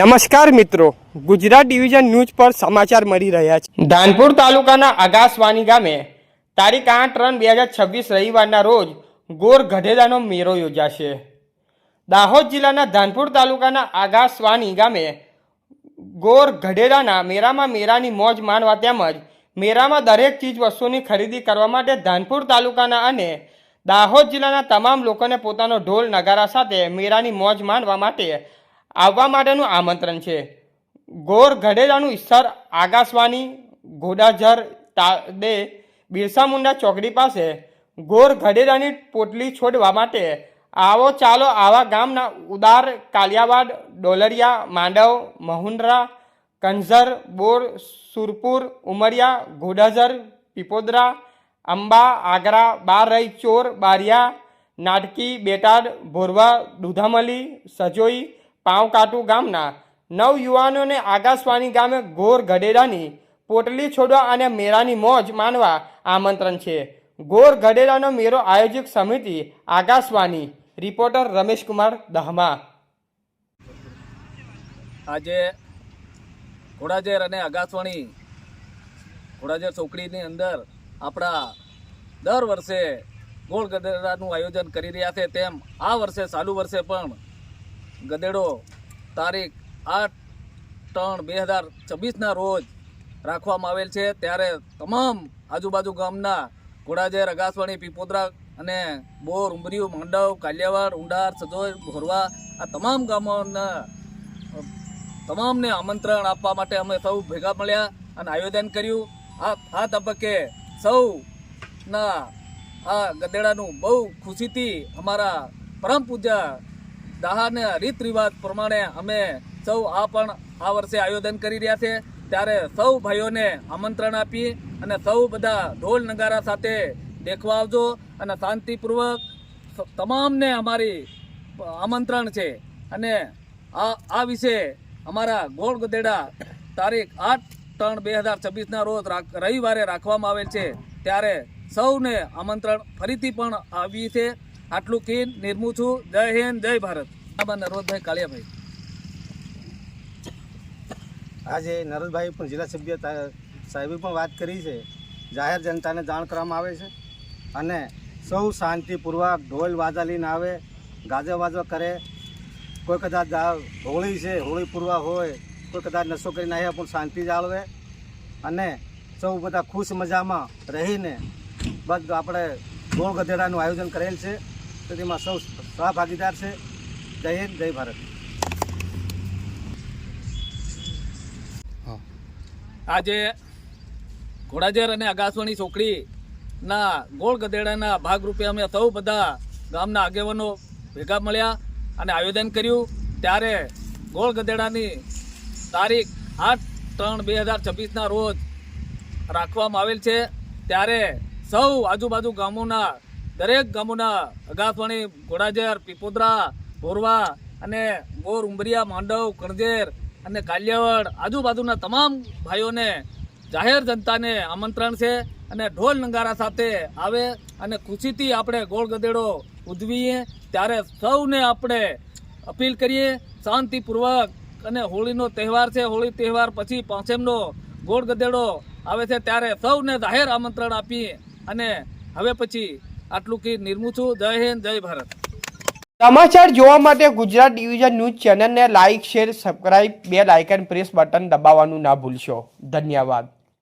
નમસ્કાર મિત્રો, Gujarat division news પર સમાચાર મળી રહ્યા છે। ધાનપુર તાલુકાના આગાસવાની ગામે તારીખ 8/3/2026 રવિવારના રોજ ગોર ગધેડાનો મેળો યોજાશે। દાહોદ જિલ્લાના ધાનપુર તાલુકાના આગાસવાની ગામે ગોર ગધેડાના મેળામાં મેળાની મોજ માણવા તેમજ મેળામાં દરેક ચીજ વસ્તુની ખરીદી કરવા માટે ધાનપુર તાલુકાના અને દાહોદ જિલ્લાના તમામ લોકોને પોતાનો ઢોલ નગારા સાથે મેળાની મોજ માણવા માટે આવવા માટેનું આમંત્રણ છે। ગોર ગધેડાનું સ્થળ આગાસવાની ઘોડાઝર તાડે બિરસા મુંડા ચોકડી પાસે ગોર ગધેડાની પોટલી છોડવા માટે આવો ચાલો આવા ગામના ઉદાર કાલિયાવાડ, ડોલરિયા, માંડવ, મહુંડરા, કંઝર, બોર, સુરપુર, ઉમરિયા, ઘોડાઝર, પીપોદરા, અંબા, આગ્રા, બારઈ, ચોર, બારિયા, નાટકી, બેટાડ, ભોરવા, દુધામલી, સજોઈ, પાવકાટુ ગામના નવયુવાનોને આગાસવાની ગામે ગોર ગધેડાની પોટલી છોડવા અને મેળાની મોજ માણવા આમંત્રણ છે। ગોર ગધેડાનો મેળો આયોજક સમિતિ આગાસવાની। રિપોર્ટર રમેશકુમાર દહમા। આજે ઘોડાઝર અને આગાસવાણી ઘોડાઝર ચોકડીની અંદર આપણા દર વર્ષે ગોળ ગધેડાનું આયોજન કરી રહ્યા છે, તેમ આ વર્ષે ચાલુ વર્ષે પણ ગધેડો તારીખ 8/3/2026ના રોજ રાખવામાં આવેલ છે। ત્યારે તમામ આજુબાજુ ગામના ઘોડાઝર, આગાસવાણી, પીપોદરા અને બોર, ઉમરિયું, માંડવ, કાલિયાવાડ, ઉંડાર, સજોઈ, ભોરવા આ તમામ ગામોના તમામને આમંત્રણ આપવા માટે અમે સૌ ભેગા મળ્યા અને આયોજન કર્યું। આ તબક્કે સૌના આ ગધેડાનું બહુ ખુશીથી અમારા પરમ પૂજ્ય દાહાના રીત રિવાજ પ્રમાણે અમે સૌ આ વર્ષે આયોજન કરી રહ્યા છે। ત્યારે સૌ ભાઈઓને આમંત્રણ આપી અને સૌ બધા ઢોલ નગારા સાથે દેખવા આવજો અને શાંતિપૂર્વક તમામને અમારી આમંત્રણ છે। અને આ વિશે અમારા ગોળ ગધેડા તારીખ 8/3/2026ના રોજ રવિવારે રાખવામાં આવેલ છે, ત્યારે સૌને આમંત્રણ ફરીથી પણ આવી છે। આટલું કી નિર્મું છું। જય હિન્દ, જય ભારત। નરોદભાઈ કાળિયાભાઈ। આજે નરોદભાઈ પણ જિલ્લા સભ્ય સાહેબે પણ વાત કરી છે। જાહેર જનતાને જાણ કરવામાં આવે છે અને સૌ શાંતિપૂર્વક ઢોલ વાજા લઈને આવે, ગાજો વાજો કરે। કોઈ કદાચ હોળી છે, હોળી પૂર્વા હોય, કોઈ કદાચ નશો કરીને આવ્યા પણ શાંતિ જાળવે અને સૌ બધા ખુશ મજામાં રહીને બધું આપણે ગોળ ગધેડાનું આયોજન કરેલ છે, તો તેમાં સૌ સહભાગીદાર છે। જય હિન્દ, જય ભારત। આજે ઘોડાઝર અને આગાસવાણી ચોકડીના ગોળ ગધેડાના ભાગરૂપે અમે સૌ બધા ગામના આગેવાનો ભેગા મળ્યા અને આયોજન કર્યું। ત્યારે ગોળ ગધેડાની તારીખ 8/3/2026ના રોજ રાખવામાં આવેલ છે। ત્યારે સૌ આજુબાજુ ગામોના દરેક ગામોના આગાસવાણી, ઘોડાઝર, પીપોદરા, ભોરવા અને બોર, ઉમરિયા, માંડવ, કણઝેર અને કાલિયાવાડ આજુબાજુના તમામ ભાઈઓને જાહેર જનતાને આમંત્રણ છે અને ઢોલ નગારા સાથે આવે અને ખુશીથી આપણે ગોળ ગધેડો ઉજવીએ। ત્યારે સૌને આપણે અપીલ કરીએ શાંતિપૂર્વક, અને હોળીનો તહેવાર છે, હોળી તહેવાર પછી પાંચમનો ગોળ ગધેડો આવે છે, ત્યારે સૌને જાહેર આમંત્રણ આપીએ અને હવે પછી આટલું કી નિર્મું છું। જય હિન્દ, જય ભારત। સમાચાર જોવા માટે ગુજરાત ડિવિઝન ન્યૂઝ ચેનલને like, share, subscribe, bell icon press button દબાવવાનું ના ભૂલશો। ધન્યવાદ।